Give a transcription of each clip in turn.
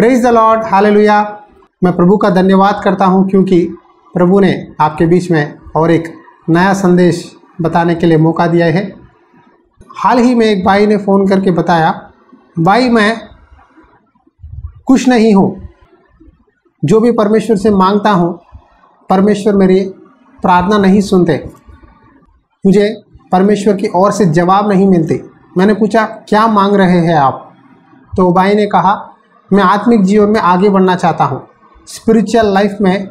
Praise the Lord, hallelujah. मैं प्रभु का धन्यवाद करता हूं क्योंकि प्रभु ने आपके बीच में और एक नया संदेश बताने के लिए मौका दिया है। हाल ही में एक भाई ने फ़ोन करके बताया, भाई मैं कुछ नहीं हूं, जो भी परमेश्वर से मांगता हूं परमेश्वर मेरी प्रार्थना नहीं सुनते, मुझे परमेश्वर की ओर से जवाब नहीं मिलते। मैंने पूछा क्या मांग रहे हैं आप? तो भाई ने कहा मैं आत्मिक जीवन में आगे बढ़ना चाहता हूँ, स्पिरिचुअल लाइफ में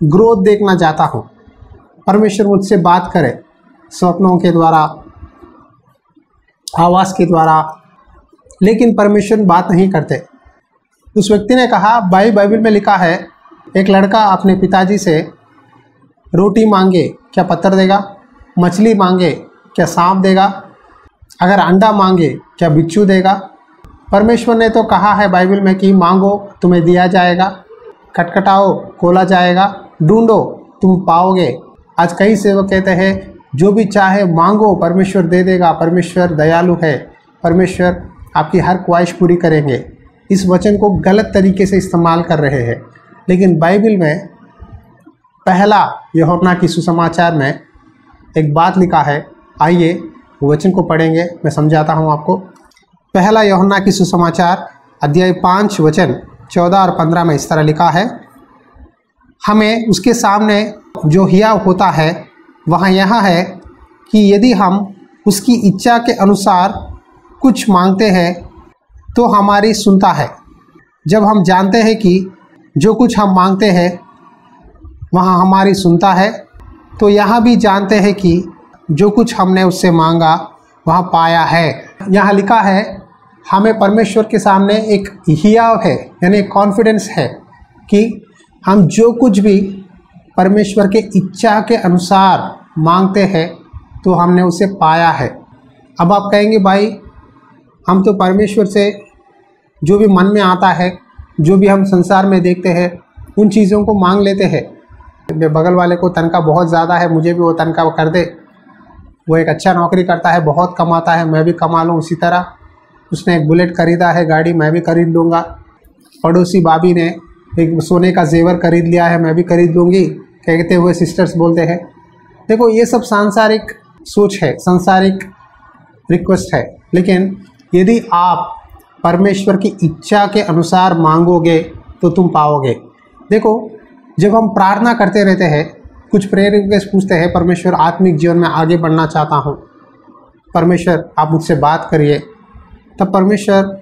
ग्रोथ देखना चाहता हूँ। परमेश्वर मुझसे बात करे स्वप्नों के द्वारा, आवाज़ के द्वारा, लेकिन परमेश्वर बात नहीं करते। उस व्यक्ति ने कहा भाई बाइबल में लिखा है एक लड़का अपने पिताजी से रोटी मांगे क्या पत्थर देगा, मछली मांगे क्या सांप देगा, अगर अंडा मांगे क्या बिच्छू देगा। परमेश्वर ने तो कहा है बाइबल में कि मांगो तुम्हें दिया जाएगा, खटखटाओ खोला जाएगा, ढूंढो तुम पाओगे। आज कई सेवक कहते हैं जो भी चाहे मांगो परमेश्वर दे देगा, परमेश्वर दयालु है, परमेश्वर आपकी हर ख्वाहिश पूरी करेंगे। इस वचन को गलत तरीके से इस्तेमाल कर रहे हैं। लेकिन बाइबल में पहला यूहन्ना की सुसमाचार में एक बात लिखा है, आइए वचन को पढ़ेंगे, मैं समझाता हूँ आपको। पहला यूहन्ना की सुसमाचार अध्याय 5 वचन 14 और 15 में इस तरह लिखा है, हमें उसके सामने जो हिया होता है वहाँ यह है कि यदि हम उसकी इच्छा के अनुसार कुछ मांगते हैं तो हमारी सुनता है। जब हम जानते हैं कि जो कुछ हम मांगते हैं वहाँ हमारी सुनता है, तो यहाँ भी जानते हैं कि जो कुछ हमने उससे मांगा वहाँ पाया है। यहाँ लिखा है हमें परमेश्वर के सामने एक हियाव है, यानी एक कॉन्फिडेंस है कि हम जो कुछ भी परमेश्वर के इच्छा के अनुसार मांगते हैं तो हमने उसे पाया है। अब आप कहेंगे भाई हम तो परमेश्वर से जो भी मन में आता है, जो भी हम संसार में देखते हैं उन चीज़ों को मांग लेते हैं। बगल वाले को तनख्वाह बहुत ज़्यादा है, मुझे भी वो तनख्वाह कर दे, वो एक अच्छा नौकरी करता है, बहुत कमाता है, मैं भी कमा लूँ उसी तरह। उसने एक बुलेट खरीदा है गाड़ी, मैं भी खरीद लूँगा। पड़ोसी भाभी ने एक सोने का जेवर खरीद लिया है, मैं भी खरीद लूँगी, कहते हुए सिस्टर्स बोलते हैं। देखो ये सब सांसारिक सोच है, सांसारिक रिक्वेस्ट है। लेकिन यदि आप परमेश्वर की इच्छा के अनुसार मांगोगे तो तुम पाओगे। देखो जब हम प्रार्थना करते रहते हैं, कुछ प्रेयर रिक्वेस्ट पूछते हैं, परमेश्वर आत्मिक जीवन में आगे बढ़ना चाहता हूँ, परमेश्वर आप मुझसे बात करिए, तब परमेश्वर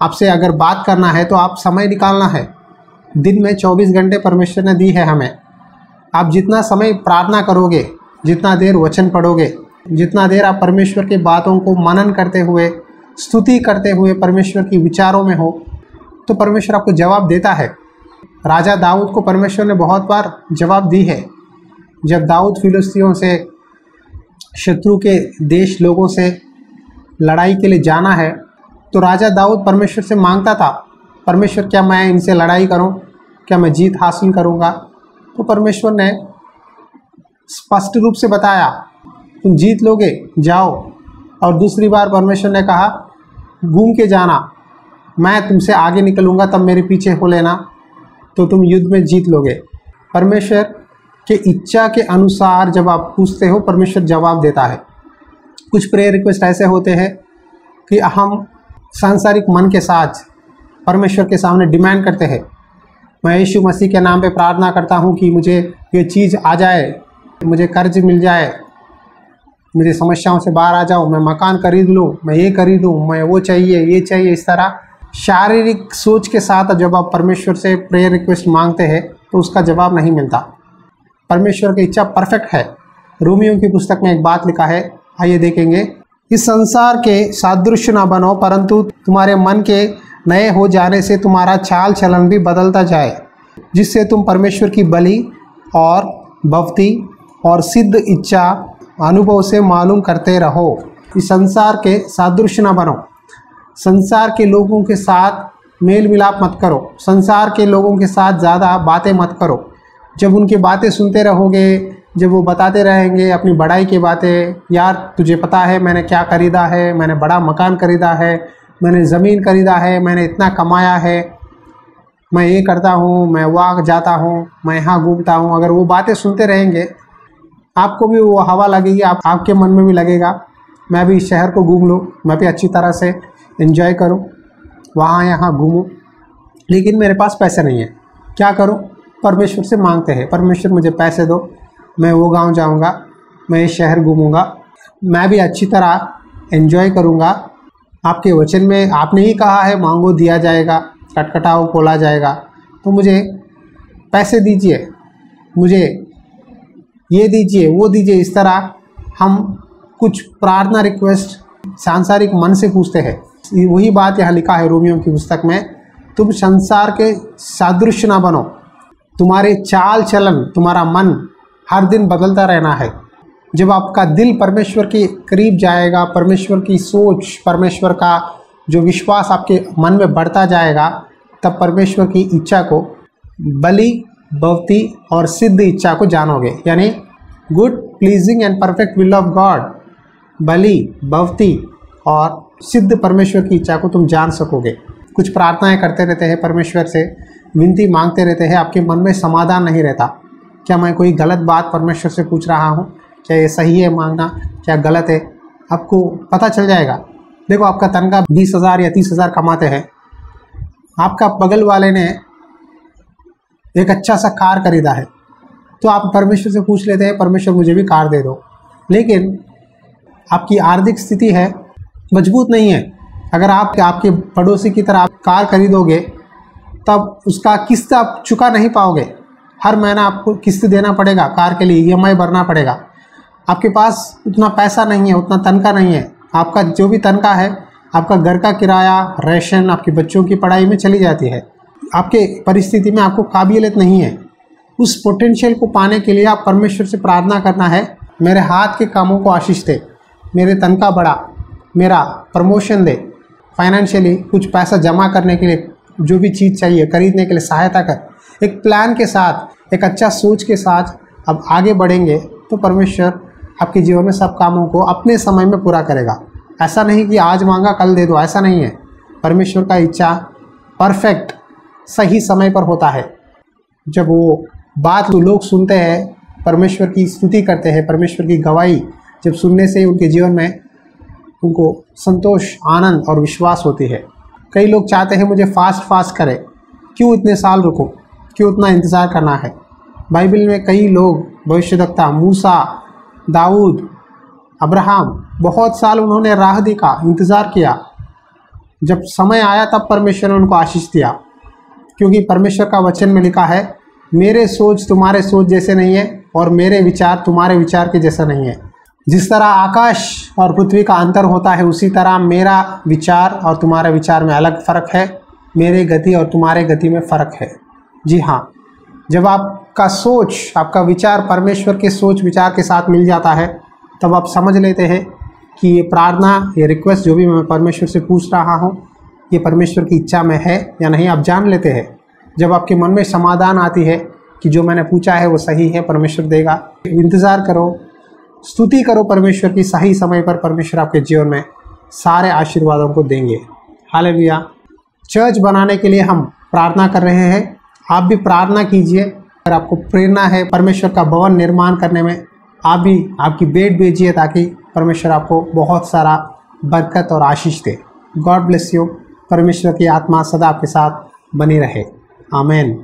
आपसे अगर बात करना है तो आप समय निकालना है। दिन में 24 घंटे परमेश्वर ने दी है हमें। आप जितना समय प्रार्थना करोगे, जितना देर वचन पढ़ोगे, जितना देर आप परमेश्वर की बातों को मनन करते हुए, स्तुति करते हुए परमेश्वर की विचारों में हो, तो परमेश्वर आपको जवाब देता है। राजा दाऊद को परमेश्वर ने बहुत बार जवाब दी है। जब दाऊद फिलिस्तियों से, शत्रु के देश लोगों से लड़ाई के लिए जाना है तो राजा दाऊद परमेश्वर से मांगता था, परमेश्वर क्या मैं इनसे लड़ाई करूं, क्या मैं जीत हासिल करूंगा? तो परमेश्वर ने स्पष्ट रूप से बताया तुम जीत लोगे, जाओ। और दूसरी बार परमेश्वर ने कहा घूम के जाना, मैं तुमसे आगे निकलूँगा, तब मेरे पीछे हो लेना, तो तुम युद्ध में जीत लोगे। परमेश्वर के इच्छा के अनुसार जब आप पूछते हो परमेश्वर जवाब देता है। कुछ प्रेयर रिक्वेस्ट ऐसे होते हैं कि हम सांसारिक मन के साथ परमेश्वर के सामने डिमांड करते हैं, मैं यीशु मसीह के नाम पे प्रार्थना करता हूँ कि मुझे ये चीज़ आ जाए, मुझे कर्ज मिल जाए, मुझे समस्याओं से बाहर आ जाऊँ, मैं मकान खरीद लूँ, मैं ये खरीदूँ, मैं वो चाहिए, ये चाहिए। इस तरह शारीरिक सोच के साथ जब आप परमेश्वर से प्रेयर रिक्वेस्ट मांगते हैं तो उसका जवाब नहीं मिलता। परमेश्वर की इच्छा परफेक्ट है। रोमियो की पुस्तक में एक बात लिखा है, आइए देखेंगे। इस संसार के सादृश्य न बनो, परंतु तुम्हारे मन के नए हो जाने से तुम्हारा चाल चलन भी बदलता जाए, जिससे तुम परमेश्वर की बलि और भक्ति और सिद्ध इच्छा अनुभव से मालूम करते रहो। इस संसार के सादृश्य न बनो, संसार के लोगों के साथ मेल मिलाप मत करो, संसार के लोगों के साथ ज़्यादा बातें मत करो। जब उनकी बातें सुनते रहोगे, जब वो बताते रहेंगे अपनी बड़ाई की बातें, यार तुझे पता है मैंने क्या खरीदा है, मैंने बड़ा मकान खरीदा है, मैंने ज़मीन खरीदा है, मैंने इतना कमाया है, मैं ये करता हूँ, मैं वहाँ जाता हूँ, मैं यहाँ घूमता हूँ, अगर वो बातें सुनते रहेंगे आपको भी वो हवा लगेगी, आपके मन में भी लगेगा मैं भी इस शहर को घूम लूँ, मैं भी अच्छी तरह से एंजॉय करूँ, वहाँ यहाँ घूमूँ, लेकिन मेरे पास पैसे नहीं है, क्या करूँ? परमेश्वर से मांगते हैं, परमेश्वर मुझे पैसे दो, मैं वो गांव जाऊँगा, मैं ये शहर घूमूँगा, मैं भी अच्छी तरह एंजॉय करूँगा। आपके वचन में आपने ही कहा है मांगो दिया जाएगा, खटखटाओ खोला जाएगा, तो मुझे पैसे दीजिए, मुझे ये दीजिए वो दीजिए। इस तरह हम कुछ प्रार्थना रिक्वेस्ट सांसारिक मन से पूछते हैं। वही बात यहाँ लिखा है रोमियो की पुस्तक में, तुम संसार के सादृश्य ना बनो, तुम्हारे चाल चलन, तुम्हारा मन हर दिन बदलता रहना है। जब आपका दिल परमेश्वर के करीब जाएगा, परमेश्वर की सोच, परमेश्वर का जो विश्वास आपके मन में बढ़ता जाएगा, तब परमेश्वर की इच्छा को, बलि, भक्ति और सिद्ध इच्छा को जानोगे। यानी good, pleasing and perfect will of God, बलि, भक्ति और सिद्ध परमेश्वर की इच्छा को तुम जान सकोगे। कुछ प्रार्थनाएं करते रहते हैं, परमेश्वर से विनती मांगते रहते हैं, आपके मन में समाधान नहीं रहता। क्या मैं कोई गलत बात परमेश्वर से पूछ रहा हूँ? क्या ये सही है मांगना, क्या गलत है? आपको पता चल जाएगा। देखो, आपका तनख्वाह 20,000 या 30,000 कमाते हैं, आपका बगल वाले ने एक अच्छा सा कार खरीदा है, तो आप परमेश्वर से पूछ लेते हैं परमेश्वर मुझे भी कार दे दो, लेकिन आपकी आर्थिक स्थिति है मजबूत नहीं है। अगर आप आपके पड़ोसी की तरह आप कार खरीदोगे तब उसका किस्त आप चुका नहीं पाओगे, हर महीना आपको किस्त देना पड़ेगा, कार के लिए EMI भरना पड़ेगा। आपके पास उतना पैसा नहीं है, उतना तनख्वाह नहीं है, आपका जो भी तनख्वाह है आपका घर का किराया, राशन, आपके बच्चों की पढ़ाई में चली जाती है। आपके परिस्थिति में आपको काबिलियत नहीं है। उस पोटेंशियल को पाने के लिए आप परमेश्वर से प्रार्थना करना है, मेरे हाथ के कामों को आशीष दे, मेरे तनख्वाह बढ़ा, मेरा प्रमोशन दे, फाइनेंशियली कुछ पैसा जमा करने के लिए जो भी चीज़ चाहिए खरीदने के लिए सहायता कर। एक प्लान के साथ, एक अच्छा सोच के साथ अब आगे बढ़ेंगे तो परमेश्वर आपके जीवन में सब कामों को अपने समय में पूरा करेगा। ऐसा नहीं कि आज मांगा कल दे दो, ऐसा नहीं है। परमेश्वर का इच्छा परफेक्ट सही समय पर होता है। जब वो बात लोग सुनते हैं, परमेश्वर की स्तुति करते हैं, परमेश्वर की गवाही जब सुनने से उनके जीवन में उनको संतोष, आनंद और विश्वास होती है। कई लोग चाहते हैं मुझे फास्ट करें, क्यों इतने साल रुको, क्यों इतना इंतज़ार करना है? बाइबल में कई लोग, भविष्यवक्ता मूसा, दाऊद, अब्राहम, बहुत साल उन्होंने राह देखा, इंतज़ार किया। जब समय आया तब परमेश्वर ने उनको आशीष दिया, क्योंकि परमेश्वर का वचन में लिखा है, मेरे सोच तुम्हारे सोच जैसे नहीं है और मेरे विचार तुम्हारे विचार के जैसा नहीं है। जिस तरह आकाश और पृथ्वी का अंतर होता है, उसी तरह मेरा विचार और तुम्हारे विचार में अलग फ़र्क है, मेरे गति और तुम्हारे गति में फ़र्क है। जी हाँ, जब आपका सोच, आपका विचार परमेश्वर के सोच विचार के साथ मिल जाता है, तब आप समझ लेते हैं कि ये प्रार्थना, ये रिक्वेस्ट जो भी मैं परमेश्वर से पूछ रहा हूँ, ये परमेश्वर की इच्छा में है या नहीं, आप जान लेते हैं। जब आपके मन में समाधान आती है कि जो मैंने पूछा है वो सही है, परमेश्वर देगा। इंतज़ार करो, स्तुति करो परमेश्वर की, सही समय पर परमेश्वर आपके जीवन में सारे आशीर्वादों को देंगे। हालेलुया। चर्च बनाने के लिए हम प्रार्थना कर रहे हैं, आप भी प्रार्थना कीजिए। अगर आपको प्रेरणा है परमेश्वर का भवन निर्माण करने में, आप भी आपकी भेंट भेजिए ताकि परमेश्वर आपको बहुत सारा बरकत और आशीष दे। God bless you. परमेश्वर की आत्मा सदा आपके साथ बनी रहे। आमीन।